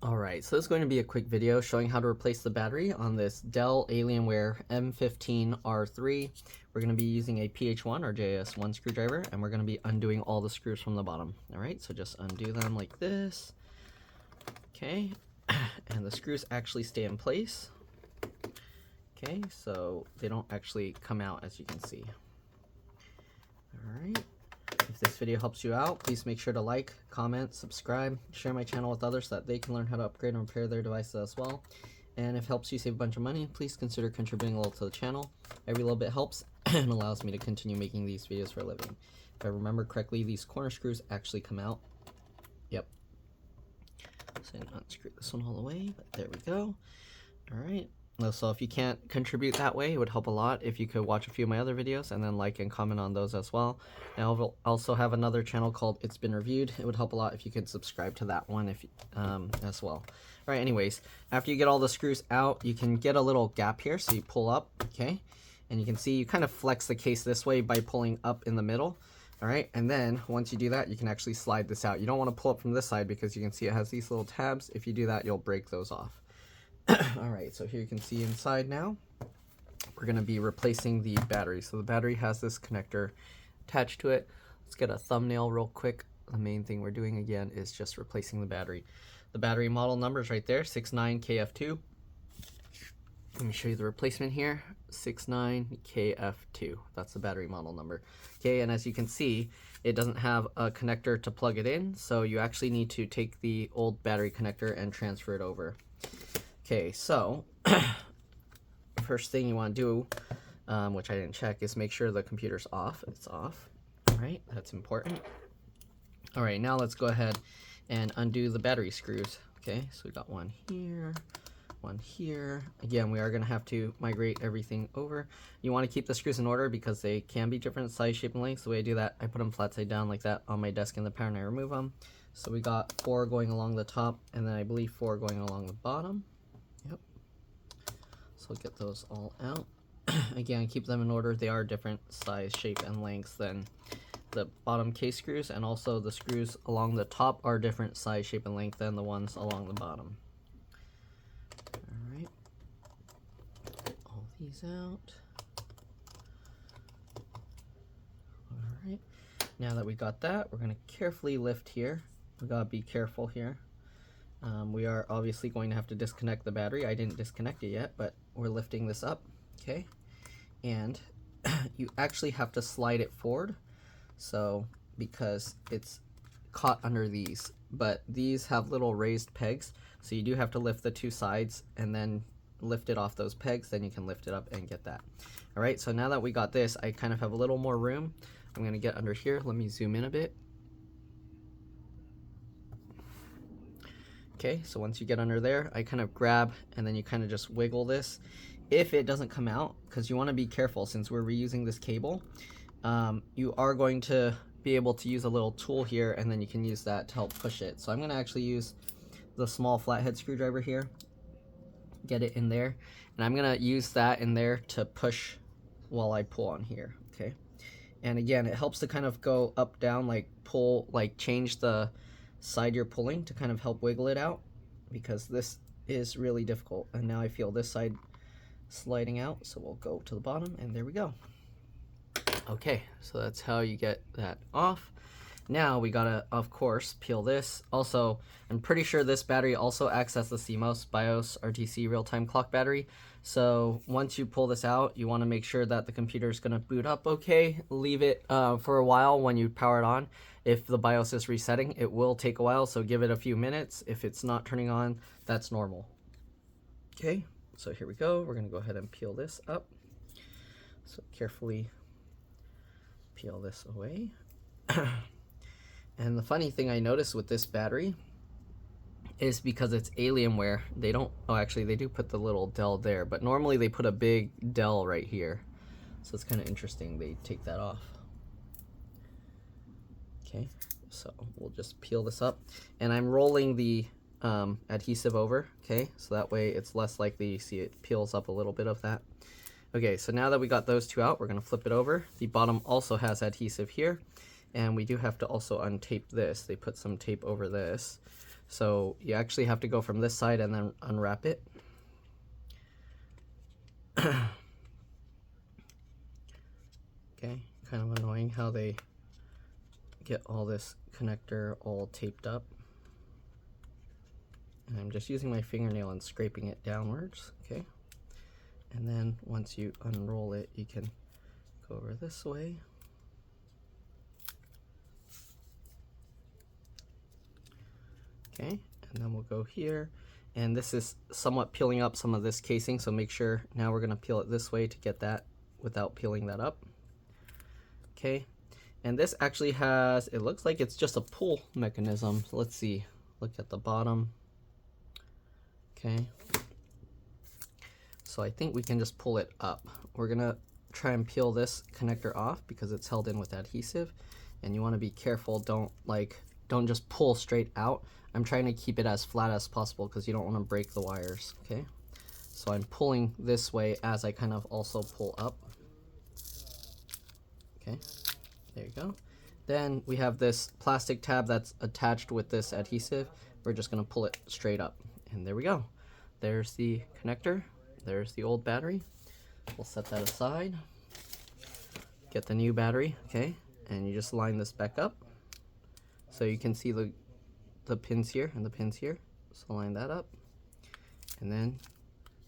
Alright, so this is going to be a quick video showing how to replace the battery on this Dell Alienware M15 R3. We're going to be using a PH1 or JS1 screwdriver, and we're going to be undoing all the screws from the bottom. Alright, so just undo them like this. Okay, and the screws actually stay in place. Okay, so they don't actually come out, as you can see. Alright. If this video helps you out, please make sure to like, comment, subscribe, share my channel with others so that they can learn how to upgrade and repair their devices as well. And if it helps you save a bunch of money, please consider contributing a little to the channel. Every little bit helps and allows me to continue making these videos for a living. If I remember correctly, these corner screws actually come out. Yep. So I didn't unscrew this one all the way, but there we go. Alright. So if you can't contribute that way, it would help a lot if you could watch a few of my other videos and then like and comment on those as well. And I'll also have another channel called It's Been Reviewed. It would help a lot if you could subscribe to that one as well. Alright, anyways, after you get all the screws out, you can get a little gap here, so you pull up, okay? And you can see you kind of flex the case this way by pulling up in the middle. Alright, and then once you do that, you can actually slide this out. You don't want to pull up from this side because you can see it has these little tabs. If you do that, you'll break those off. Alright, so here you can see inside now, we're going to be replacing the battery. So the battery has this connector attached to it. Let's get a thumbnail real quick. The main thing we're doing again is just replacing the battery. The battery model number is right there, 69KF2. Let me show you the replacement here, 69KF2. That's the battery model number. Okay, and as you can see, it doesn't have a connector to plug it in, so you actually need to take the old battery connector and transfer it over. Okay, so first thing you want to do, which I didn't check, is make sure the computer's off. It's off. All right, that's important. All right, now let's go ahead and undo the battery screws. Okay, so we got one here, one here. Again, we are going to have to migrate everything over. You want to keep the screws in order because they can be different size, shape, and lengths. The way I do that, I put them flat side down like that on my desk in the power and I remove them. So we got 4 going along the top, and then I believe 4 going along the bottom. Yep. So I'll get those all out. Again, keep them in order. They are different size, shape, and lengths than the bottom case screws, and also the screws along the top are different size, shape, and length than the ones along the bottom. Alright. All these out. Alright. Now that we got that, we're going to carefully lift here. We gotta be careful here. We are obviously going to have to disconnect the battery. I didn't disconnect it yet, but we're lifting this up, okay? And you actually have to slide it forward, so because it's caught under these, but these have little raised pegs, so you do have to lift the 2 sides and then lift it off those pegs, then you can lift it up and get that. All right, so now that we got this, I kind of have a little more room. I'm gonna get under here. Let me zoom in a bit. Okay, so once you get under there, I kind of grab and then you kind of just wiggle this. If it doesn't come out, because you want to be careful since we're reusing this cable, you are going to be able to use a little tool here, and then you can use that to help push it. So I'm going to actually use the small flathead screwdriver here, get it in there, and I'm going to use that in there to push while I pull on here, okay? And again, it helps to kind of go up, down, like pull, like change the side you're pulling to kind of help wiggle it out, because this is really difficult. And now I feel this side sliding out, so we'll go to the bottom, and there we go. Okay, so that's how you get that off. Now we gotta, of course, peel this. Also, I'm pretty sure this battery also acts as the CMOS BIOS RTC real-time clock battery. So once you pull this out, you want to make sure that the computer is going to boot up okay. Leave it for a while when you power it on. If the BIOS is resetting, it will take a while, so give it a few minutes. If it's not turning on, that's normal. Okay, so here we go. We're going to go ahead and peel this up. So carefully peel this away. And the funny thing I noticed with this battery is because it's Alienware, they don't, oh actually they do put the little Dell there, but normally they put a big Dell right here. So it's kind of interesting they take that off. Okay, so we'll just peel this up. And I'm rolling the adhesive over, okay? So that way it's less likely you see it peels up a little bit of that. Okay, so now that we got those 2 out, we're gonna flip it over. The bottom also has adhesive here. And we do have to also untape this. They put some tape over this. So you actually have to go from this side and then unwrap it. Okay, kind of annoying how they get all this connector all taped up. And I'm just using my fingernail and scraping it downwards, okay? And then once you unroll it, you can go over this way. Okay, and then we'll go here. And this is somewhat peeling up some of this casing, so make sure now we're gonna peel it this way to get that without peeling that up. Okay, and this actually has, it looks like it's just a pull mechanism. So let's see, look at the bottom. Okay, so I think we can just pull it up. We're gonna try and peel this connector off because it's held in with adhesive, and you want to be careful. Don't just pull straight out. I'm trying to keep it as flat as possible because you don't want to break the wires. Okay, so I'm pulling this way as I kind of also pull up. Okay, there you go. Then we have this plastic tab that's attached with this adhesive. We're just gonna pull it straight up, and there we go. There's the connector. There's the old battery. We'll set that aside. Get the new battery, okay? And you just line this back up. So you can see the pins here and the pins here. So line that up. And then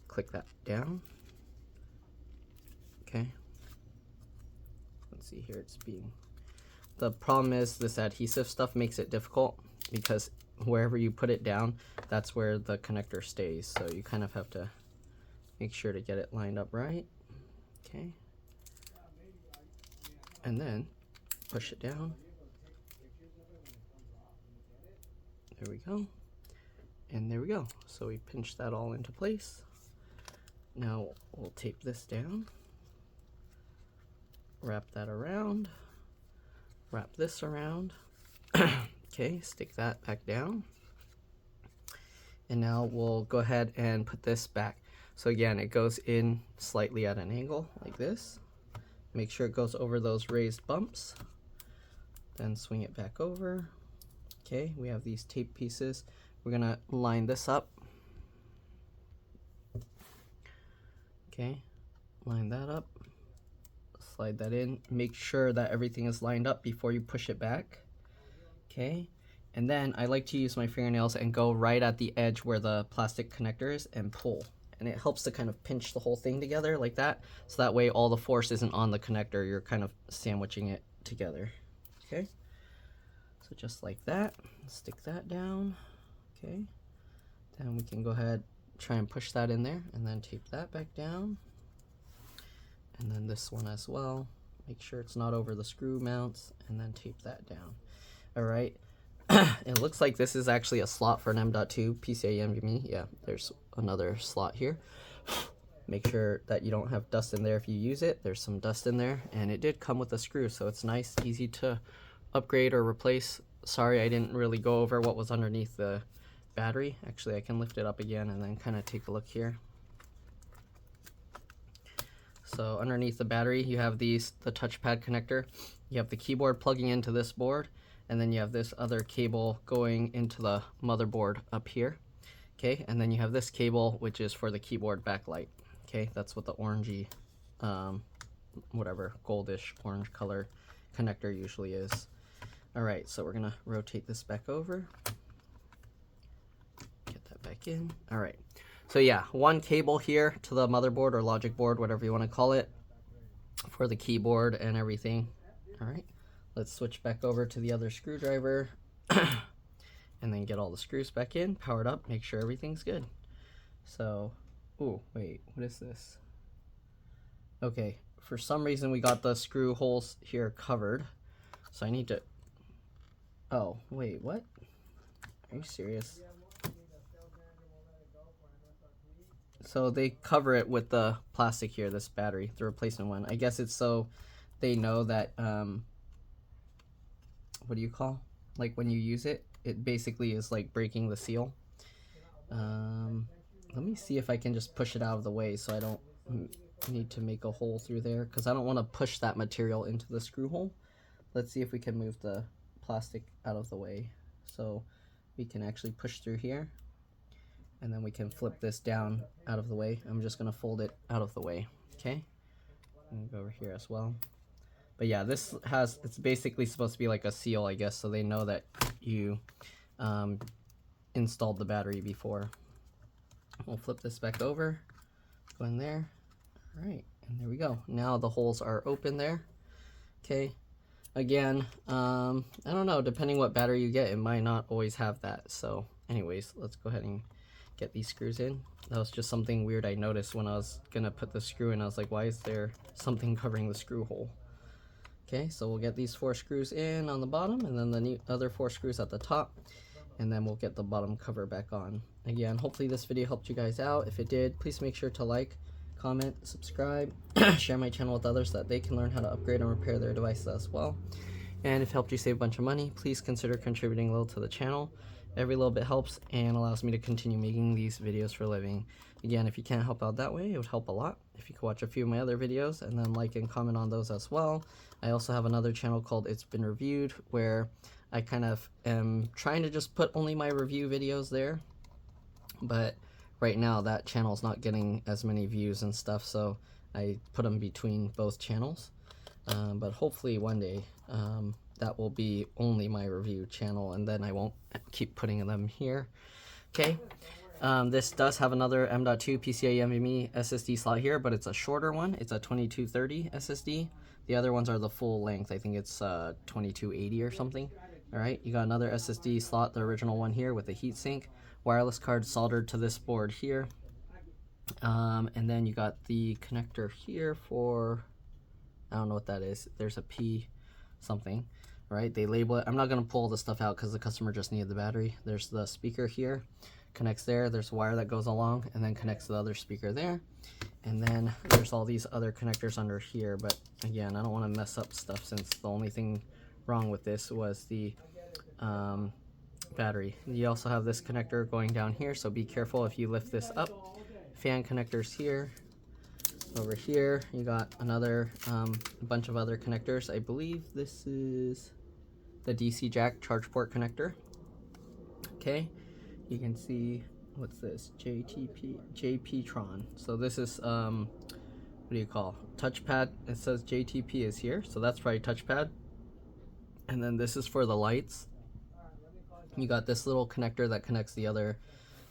click that down. Okay. Let's see here, it's being... The problem is this adhesive stuff makes it difficult because wherever you put it down, that's where the connector stays. So you kind of have to make sure to get it lined up right. Okay. And then push it down. There we go. And there we go. So we pinch that all into place. Now we'll tape this down. Wrap that around. Wrap this around. Okay, stick that back down. And now we'll go ahead and put this back. So again, it goes in slightly at an angle like this. Make sure it goes over those raised bumps. Then swing it back over. Okay, we have these tape pieces. We're gonna line this up. Okay, line that up. Slide that in. Make sure that everything is lined up before you push it back. Okay, and then I like to use my fingernails and go right at the edge where the plastic connector is and pull. And it helps to kind of pinch the whole thing together like that. So that way all the force isn't on the connector. You're kind of sandwiching it together. Okay, so just like that. Stick that down. Okay, then we can go ahead, try and push that in there and then tape that back down. And then this one as well. Make sure it's not over the screw mounts and then tape that down. All right. It looks like this is actually a slot for an M.2 PCIe NVMe. Yeah, there's another slot here. Make sure that you don't have dust in there if you use it. There's some dust in there, and it did come with a screw, so it's nice, easy to upgrade or replace. Sorry, I didn't really go over what was underneath the battery. Actually, I can lift it up again and then kind of take a look here. So underneath the battery, you have the touchpad connector. You have the keyboard plugging into this board, and then you have this other cable going into the motherboard up here. Okay, and then you have this cable, which is for the keyboard backlight. Okay, that's what the orangey, whatever, goldish orange color connector usually is. All right, so we're gonna rotate this back over. Get that back in. All right. So yeah, one cable here to the motherboard or logic board, whatever you want to call it, for the keyboard and everything. All right, let's switch back over to the other screwdriver and then get all the screws back in, power it up, make sure everything's good. So, oh, wait, what is this? Okay, for some reason we got the screw holes here covered. So I need to, oh, wait, what? Are you serious? So they cover it with the plastic here, this battery, the replacement one. I guess it's so they know that, what do you call? Like when you use it, it basically is like breaking the seal. Let me see if I can just push it out of the way so I don't need to make a hole through there, because I don't want to push that material into the screw hole. Let's see if we can move the plastic out of the way. So we can actually push through here, and then we can flip this down out of the way. I'm just going to fold it out of the way, okay? And go over here as well. But yeah, this has, it's basically supposed to be like a seal, I guess, so they know that you installed the battery before. We'll flip this back over, go in there. All right, and there we go. Now the holes are open there. Okay, again, I don't know, depending what battery you get, it might not always have that. So anyways, let's go ahead and get these screws in. That was just something weird I noticed when I was gonna put the screw in. I was like, why is there something covering the screw hole? Okay, so we'll get these 4 screws in on the bottom, and then the other 4 screws at the top, and then we'll get the bottom cover back on. Again, hopefully this video helped you guys out. If it did, please make sure to like, comment, subscribe, share my channel with others so that they can learn how to upgrade and repair their devices as well. And if it helped you save a bunch of money, please consider contributing a little to the channel. Every little bit helps and allows me to continue making these videos for a living. Again, if you can't help out that way, it would help a lot if you could watch a few of my other videos and then like and comment on those as well. I also have another channel called It's Been Reviewed, where I kind of am trying to just put only my review videos there, but right now that channel is not getting as many views and stuff, so I put them between both channels. But hopefully one day that will be only my review channel, and then I won't keep putting them here. Okay, this does have another M.2 PCIe NVMe SSD slot here, but it's a shorter one. It's a 2230 SSD. The other ones are the full length. I think it's 2280 or something. All right, you got another SSD slot, the original one here with a heatsink, wireless card soldered to this board here, and then you got the connector here for, I don't know what that is. There's a P something, right? They label it. I'm not going to pull the stuff out because the customer just needed the battery. There's the speaker here, connects there. There's a wire that goes along and then connects to the other speaker there. And then there's all these other connectors under here. But again, I don't want to mess up stuff since the only thing wrong with this was the battery. You also have this connector going down here, so be careful if you lift this up. Fan connectors here. Over here you got another bunch of other connectors. I believe this is the DC jack charge port connector. Okay, you can see, what's this, JPtron. So this is what do you call, touchpad. It says JTP is here, so that's probably touchpad. And then this is for the lights. You got this little connector that connects the other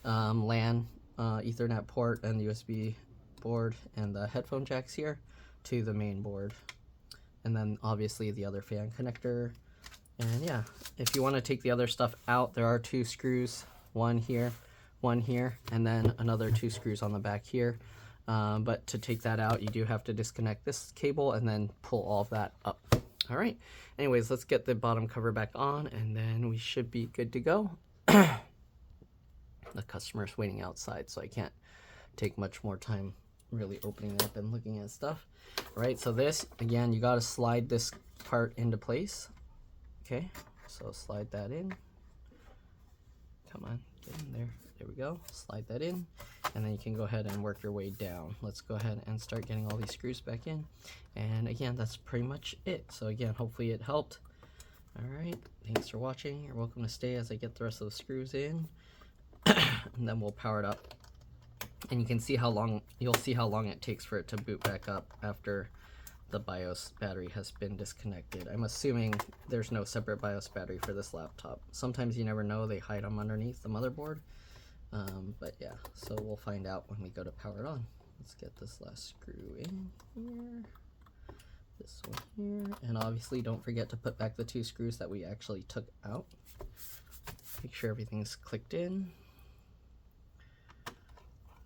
LAN Ethernet port and USB board and the headphone jacks here to the main board, and then obviously the other fan connector. And yeah, if you want to take the other stuff out, there are 2 screws, one here, and then another 2 screws on the back here. But to take that out, you do have to disconnect this cable and then pull all of that up. All right, anyways, let's get the bottom cover back on, and then we should be good to go. The customer's waiting outside, so I can't take much more time really opening up and looking at stuff. All right, so this, again, you got to slide this part into place. Okay, so slide that in. Come on, get in there. There we go. Slide that in, and then you can go ahead and work your way down. Let's go ahead and start getting all these screws back in. And again, that's pretty much it. So again, hopefully it helped. All right, thanks for watching. You're welcome to stay as I get the rest of the screws in, and then we'll power it up. And you can see how long, you'll see how long it takes for it to boot back up after the BIOS battery has been disconnected. I'm assuming there's no separate BIOS battery for this laptop. Sometimes you never know, they hide them underneath the motherboard. But yeah, so we'll find out when we go to power it on. Let's get this last screw in here, this one here, and obviously don't forget to put back the 2 screws that we actually took out. Make sure everything's clicked in.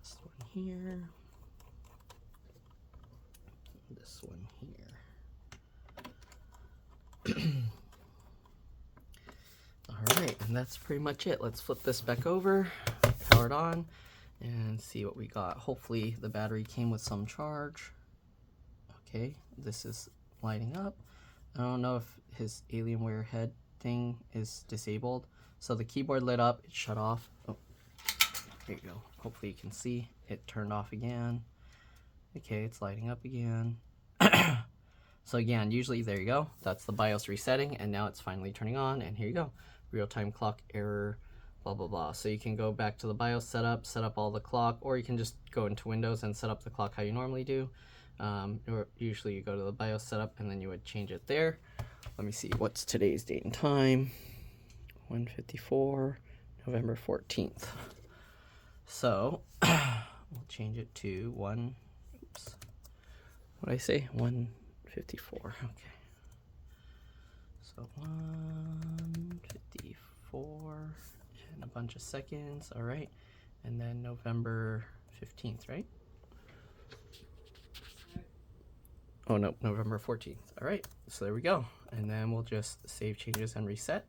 This one here, this one here. Alright, and that's pretty much it. Let's flip this back over, power it on, and see what we got. Hopefully the battery came with some charge. Okay, this is lighting up. I don't know if his Alienware head thing is disabled. So the keyboard lit up, it shut off. Oh, there you go. Hopefully you can see it turned off again. Okay, it's lighting up again. So again, usually there you go. That's the BIOS resetting, and now it's finally turning on, and here you go. Real-time clock error blah blah blah. So you can go back to the BIOS setup, set up all the clock, or you can just go into Windows and set up the clock how you normally do. Or usually you go to the BIOS setup and then you would change it there. Let me see, what's today's date and time? 1:54, November 14th. So we'll change it to what did I say? 1:54. Okay. So 1:54 and a bunch of seconds. All right. And then November 15th, right? Oh no, November 14th. All right. So there we go. And then we'll just save changes and reset.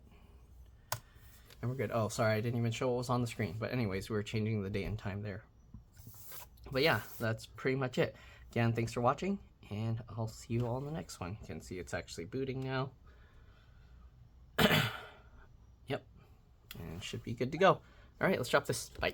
And we're good. Oh, sorry, I didn't even show what was on the screen. But anyways, we were changing the date and time there. But yeah, that's pretty much it. Again, thanks for watching, and I'll see you all in the next one. You can see it's actually booting now. Yep. And it should be good to go. All right, let's drop this. Bye.